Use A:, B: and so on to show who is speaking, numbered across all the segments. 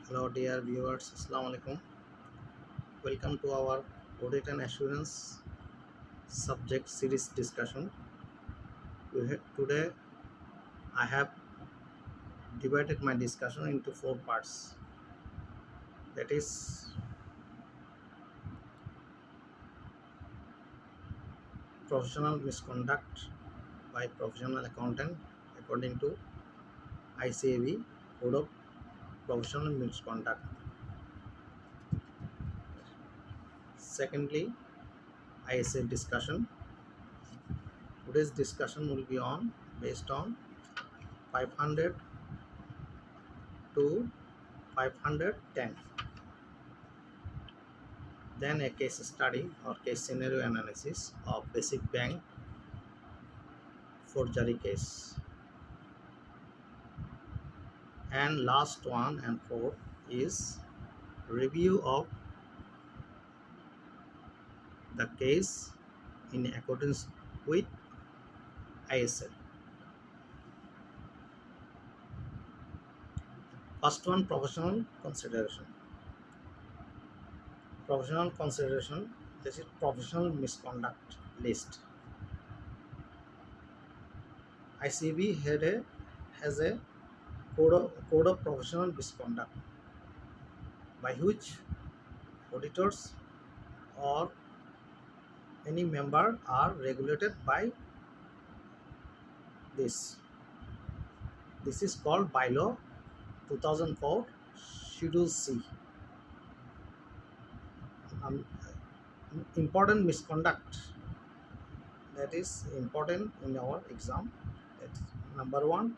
A: Hello, dear viewers. Assalamu alaikum. Welcome to our audit and assurance subject series discussion. Today, I have divided my discussion into four parts. That is, professional misconduct by professional accountant according to ICAV Code of Professional Misconduct. Secondly, ISA discussion. Today's discussion will be on based on 500 to 510. Then a case study or case scenario analysis of basic bank forgery case. And last one and fourth is review of the case in accordance with ISL. First one, professional consideration. Professional consideration, this is professional misconduct list. ICB has a code of professional misconduct by which auditors or any member are regulated by this. This is called bylaw 2004 schedule C. Um, Important misconduct that is important in our exam. That's number one,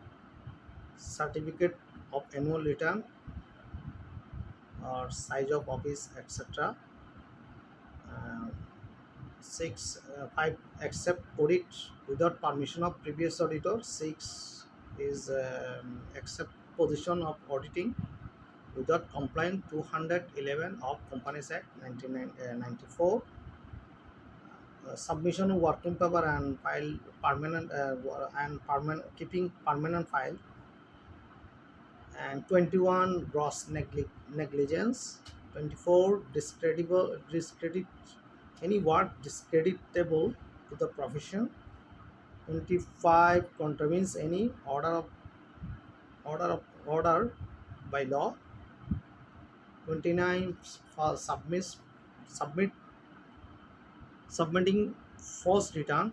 A: certificate of annual return or size of office, etc. Uh, five, accept audit without permission of previous auditor. Six is accept position of auditing without compliance 211 of Companies Act 1994. Submission of working paper and file permanent keeping permanent file, and 21 gross negligence, 24 discredit any work discreditable to the profession, 25 contravenes any order by law, 29 for submitting false return,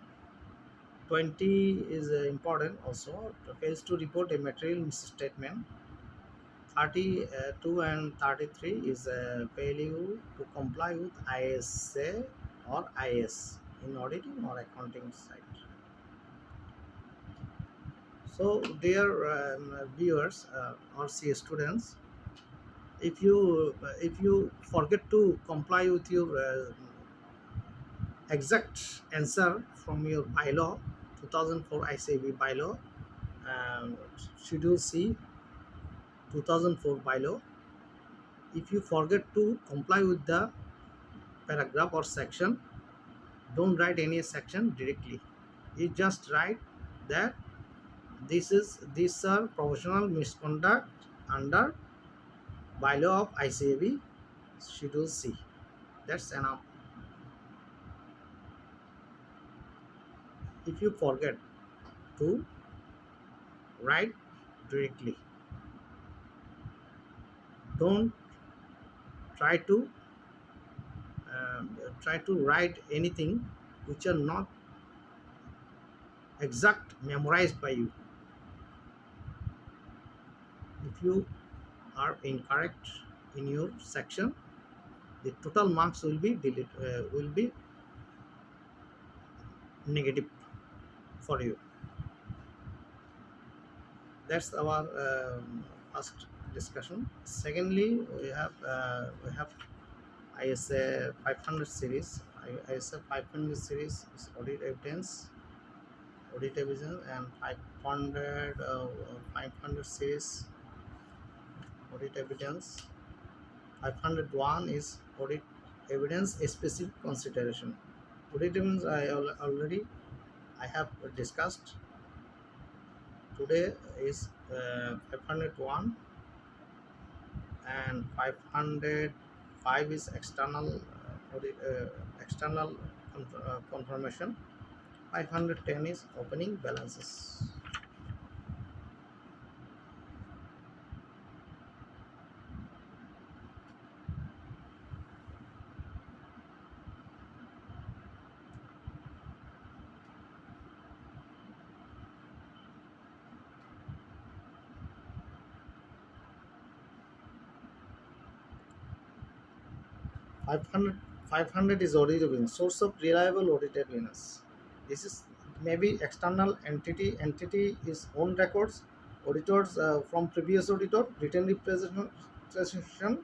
A: 20 is important also, fails to report a material misstatement, 32 and 33 is a failure to comply with ISA or IS in auditing or accounting side. So dear viewers or CA students, if you forget to comply with your exact answer from your bylaw 2004 ICAB bylaw, schedule C 2004 bylaw, if you forget to comply with the paragraph or section, don't write any section directly. You just write that these are professional misconduct under bylaw of ICAB schedule C. That's enough. If you forget to write directly, don't try to write anything which are not exact memorized by you. If you are incorrect in your section, the total marks will be negative for you. That's our first discussion. Secondly, we have ISA 500 series. ISA 500 series is audit evidence, and 500 series audit evidence. 501 is audit evidence specific consideration. Audit evidence I have discussed. Today is 501, and 505 is external external confirmation. 510 is opening balances. 500 500 is audit evidence, source of reliable audit evidence. This is maybe external entity is own records, auditors from previous auditor, written representation,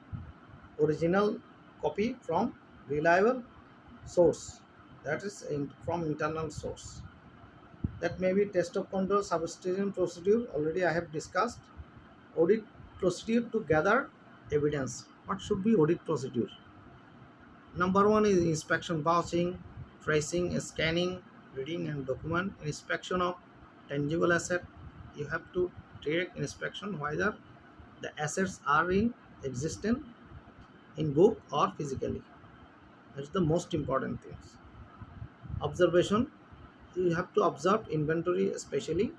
A: original copy from reliable source, that is from internal source. That may be test of control, substitution procedure, already I have discussed. Audit procedure to gather evidence. What should be audit procedure? Number one is inspection, batching, tracing, scanning, reading and document. Inspection of tangible asset. You have to take inspection whether the assets are in existent in book or physically. That's the most important things. Observation. You have to observe inventory, especially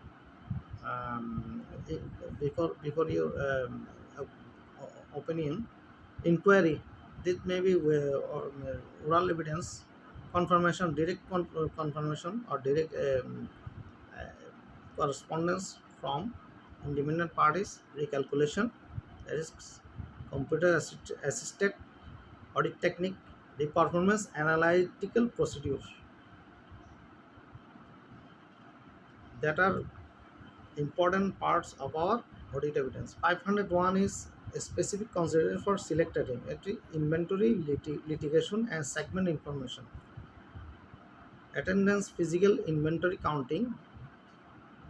A: before your opinion. Inquiry. This may be oral evidence, confirmation, direct confirmation or direct uh, correspondence from independent parties, recalculation, that is computer assisted audit technique, the performance analytical procedures that are important parts of our audit evidence. 501 is a specific consideration for selected inventory, litigation and segment information. Attendance, physical inventory counting,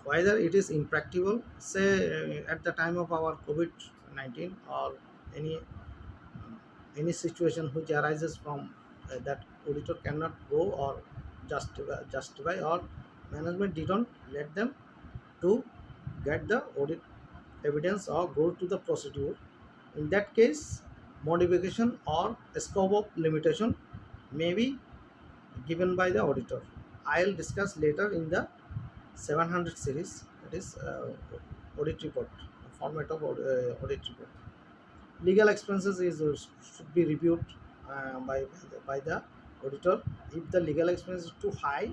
A: whether it is impracticable, say at the time of our COVID-19 or any any situation which arises from that auditor cannot go or justify or management didn't let them to get the audit evidence or go to the procedure. In that case, modification or scope of limitation may be given by the auditor. I'll discuss later in the 700 series, that is audit report, format of audit report. Legal expenses is should be reviewed by the auditor. If the legal expense is too high,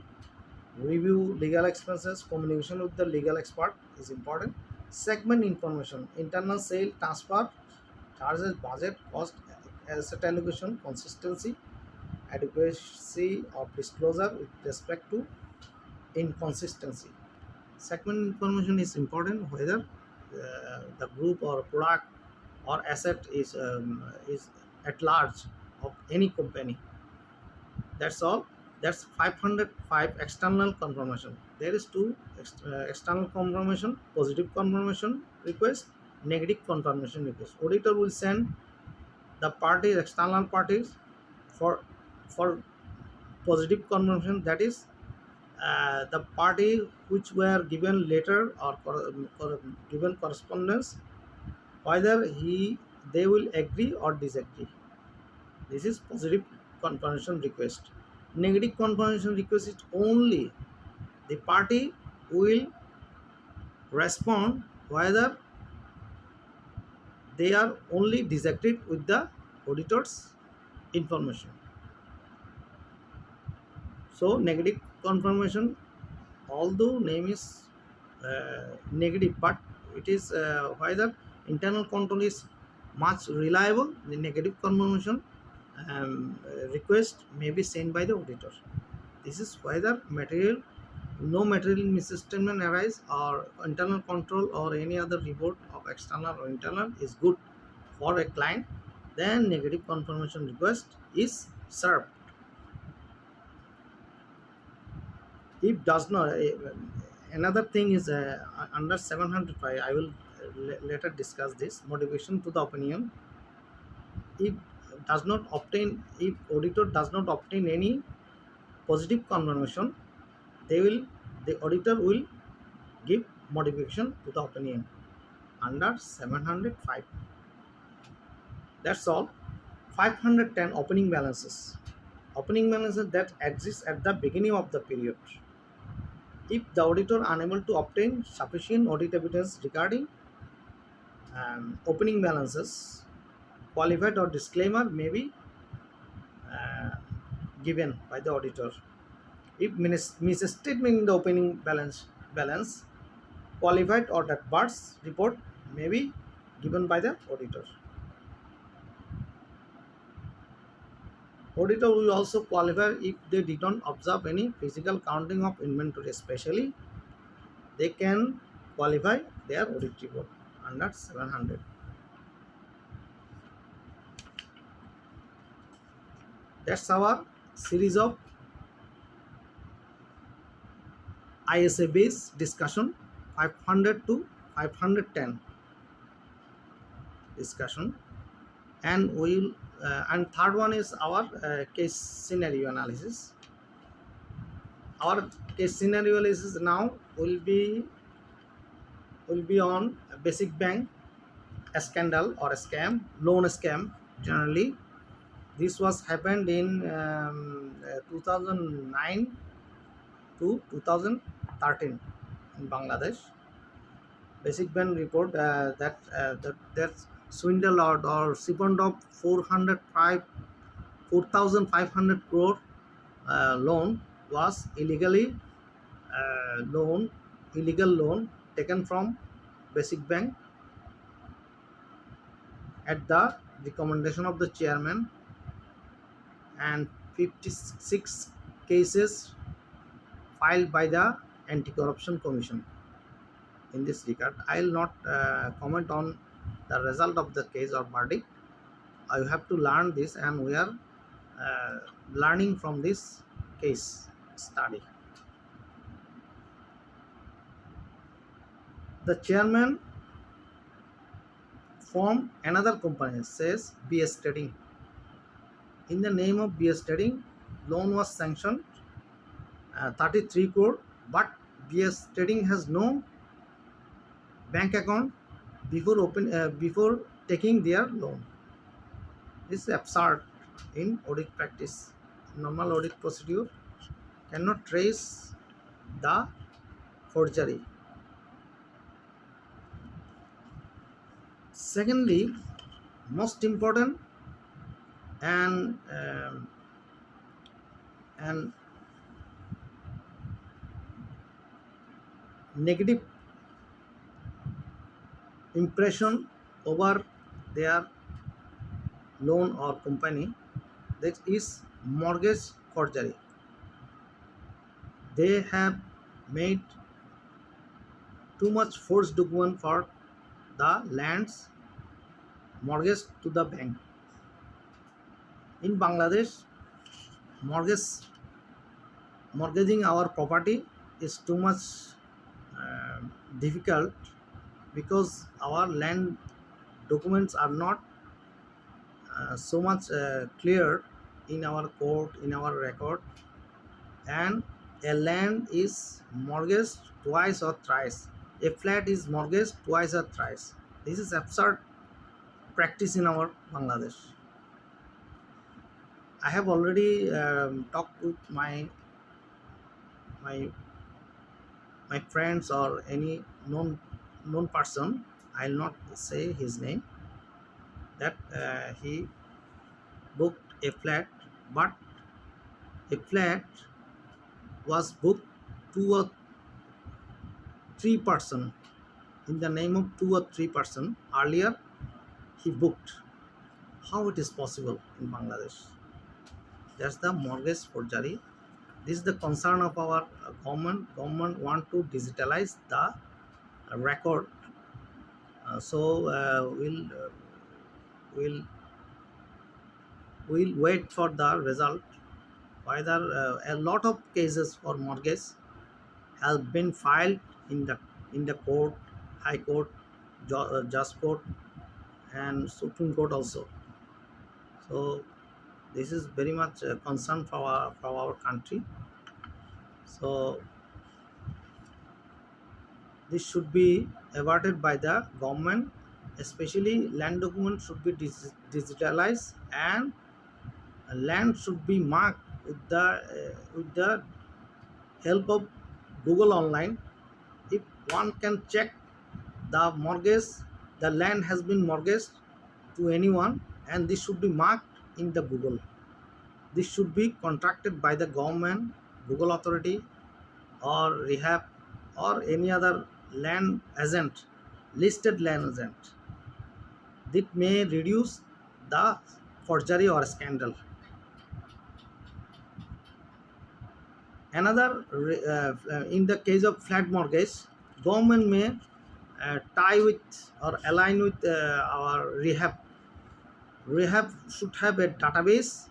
A: review legal expenses. Communication with the legal expert is important. Segment information, internal sale transfer, charges, budget, cost, asset allocation, consistency, adequacy of disclosure with respect to inconsistency. Segment information is important whether the group or product or asset is at large of any company. That's all. That's 505 external confirmation. There is two external confirmation, positive confirmation request, negative confirmation request. Auditor will send the parties, external parties, for for positive confirmation, that is the party which were given letter or given correspondence, whether they will agree or disagree. This is positive confirmation request. Negative confirmation request is only the party will respond whether they are only disagreed with the auditor's information. So negative confirmation, although name is negative, but it is whether internal control is much reliable, the negative confirmation request may be sent by the auditor. This is whether no material misstatement arise or internal control or any other report of external or internal is good for a client, then negative confirmation request is served. If does not, another thing is under 705, I will later discuss this. Modification to the opinion, if if auditor does not obtain any positive confirmation, the auditor will give modification to the opinion under 705. That's all. 510 opening balances. Opening balances that exist at the beginning of the period. If the auditor unable to obtain sufficient audit evidence regarding opening balances, qualified or disclaimer may be uh, given by the auditor. If misstatement in the opening balance, qualified or adverse report may be given by the auditor. Auditor will also qualify if they did not observe any physical counting of inventory, especially they can qualify their audit report under 700. That's our series of ISA based discussion 500 to 510 discussion, and we'll and third one is our case scenario analysis. Our case scenario analysis now will be on a basic bank, a scandal or a scam, loan scam. Generally, this was happened in 2009 to 2013 in Bangladesh. Basic bank report that swindle or siphoned of 4,500 crore loan was illegal loan taken from basic bank at the recommendation of the chairman, and 56 cases filed by the anti-corruption commission. In this regard, I will not comment on the result of the case or verdict. I have to learn this, and we are uh, learning from this case study. The chairman formed another company, says BS Trading. In the name of BS Trading, loan was sanctioned 33 crore, but BS Trading has no bank account before taking their loan. This is absurd in audit practice. Normal audit procedure cannot trace the forgery. Secondly, most important and and negative impression over their loan or company, that is mortgage forgery. They have made too much forged document for the lands mortgage to the bank. In Bangladesh, mortgage mortgaging our property is too much uh, difficult, because our land documents are not so much clear in our court, in our record, and a land is mortgaged twice or thrice. A flat is mortgaged twice or thrice. This is absurd practice in our Bangladesh. I have already talked with my my friends or any known person. I'll not say his name. That he booked a flat, but a flat was booked 2 or 3 person, in the name of 2 or 3 person. Earlier he booked. How it is possible in Bangladesh? That's the mortgage forgery. This is the concern of our government. Government want to digitalize the record. We'll wait for the result. Whether a lot of cases for mortgage have been filed in the court, high court, just court, and supreme court also. So this is very much a concern for our country. So this should be averted by the government, especially land documents should be digitalized, and land should be marked with the help of Google Online. If one can check the mortgage, the land has been mortgaged to anyone, and this should be marked in the Google. This should be contracted by the government, Google authority, or rehab, or any other land agent, listed land agent. This may reduce the forgery or scandal. Another, in the case of flat mortgage, government may tie with or align with our rehab. Rehab should have a database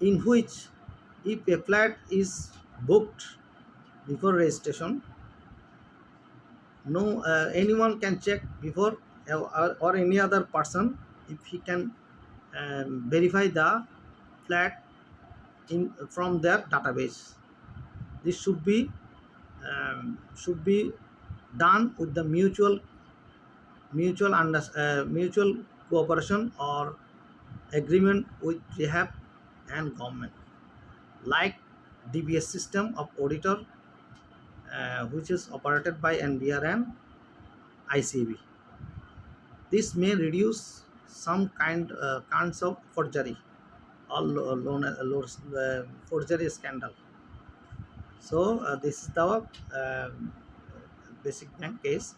A: in which, if a flat is booked before registration, no anyone can check before, or any other person, if he can verify the flat in from their database. This should be done with the mutual cooperation or agreement with rehab and government, like DBS system of auditor, which is operated by NBR and ICB. This may reduce some kinds of forgery or forgery scandal. So this is the basic bank case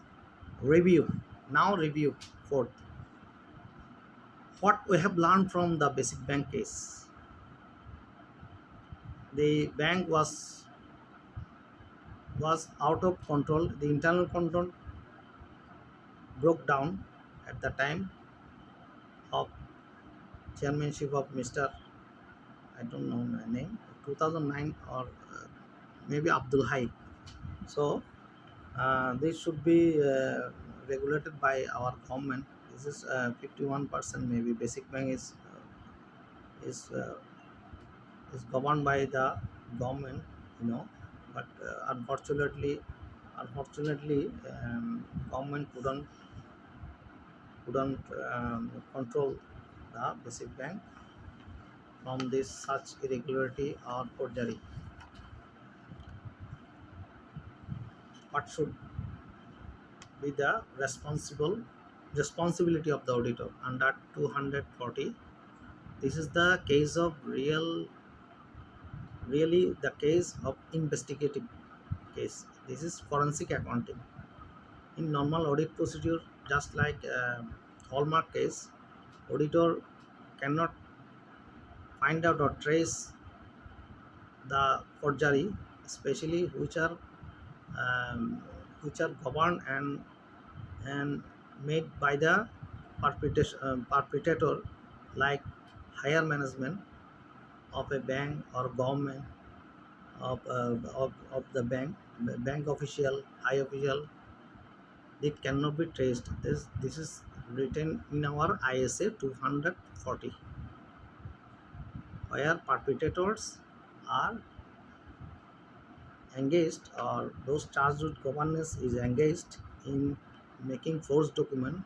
A: review. Now review fourth. What we have learned from the basic bank case. The bank was out of control. The internal control broke down at the time of chairmanship of Mr. I don't know the name, 2009, or maybe Abdul Hai. So this should be regulated by our government. This is 51%. Maybe basic bank is uh, is governed by the government, you know. But unfortunately, government couldn't control the basic bank from this such irregularity or forgery. What should be the responsibility of the auditor under 240? This is the case of really the case of investigative case. This is forensic accounting. In normal audit procedure, just like hallmark case, auditor cannot find out or trace the forgery, especially um, which are governed and made by the perpetrator, like higher management of a bank or government, of the bank official, high official. It cannot be traced. This is written in our ISA 240, where perpetrators are engaged, or those charged with governance is engaged in making false document.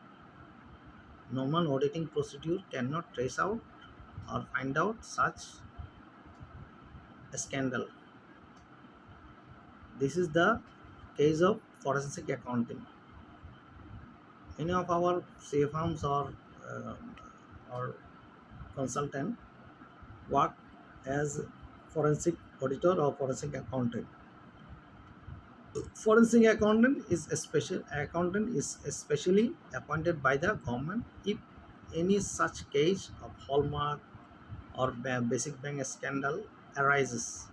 A: Normal auditing procedure cannot trace out or find out such a scandal. This is the case of forensic accounting. Many of our CA firms or consultant work as forensic auditor or forensic accountant. Forensic accountant is especially appointed by the government if any such case of hallmark or basic bank scandal arises.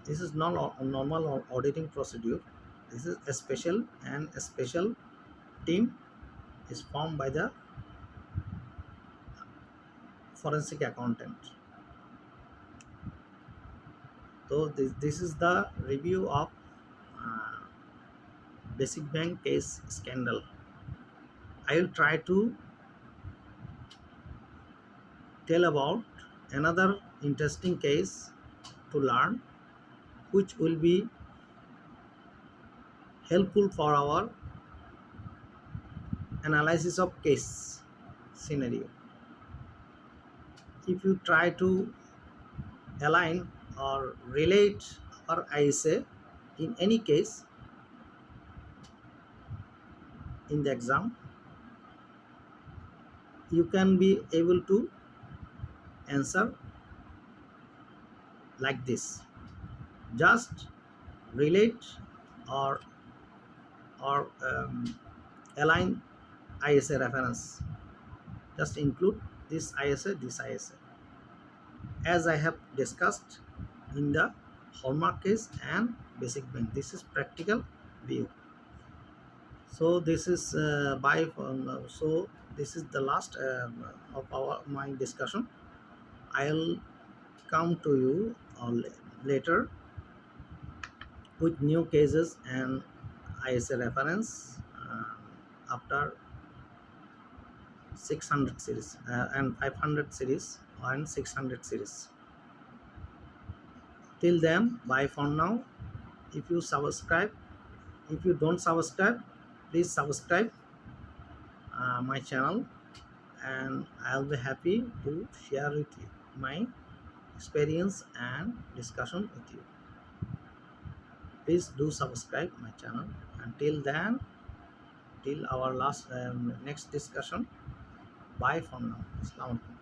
A: This is not a normal auditing procedure. This is a special team is formed by the forensic accountant. So this is the review of uh, basic bank case scandal. I will try to tell about another interesting case to learn, which will be helpful for our analysis of case scenario. If you try to align or relate our ISA in any case in the exam, you can be able to answer like this. Just relate or align ISA reference. Just include this ISA, this ISA. As I have discussed in the hallmark case and basic bank. This is practical view. So this is so this is the last of our my discussion. I'll come to you later with new cases and ISA reference after 600 series and 500 series and 600 series. Till then, bye for now. If you subscribe, if you don't subscribe, please subscribe my channel, and I'll be happy to share with you my experience and discussion with you. Please do subscribe my channel. Until then, till our last next discussion, bye for now. Assalamu alaikum.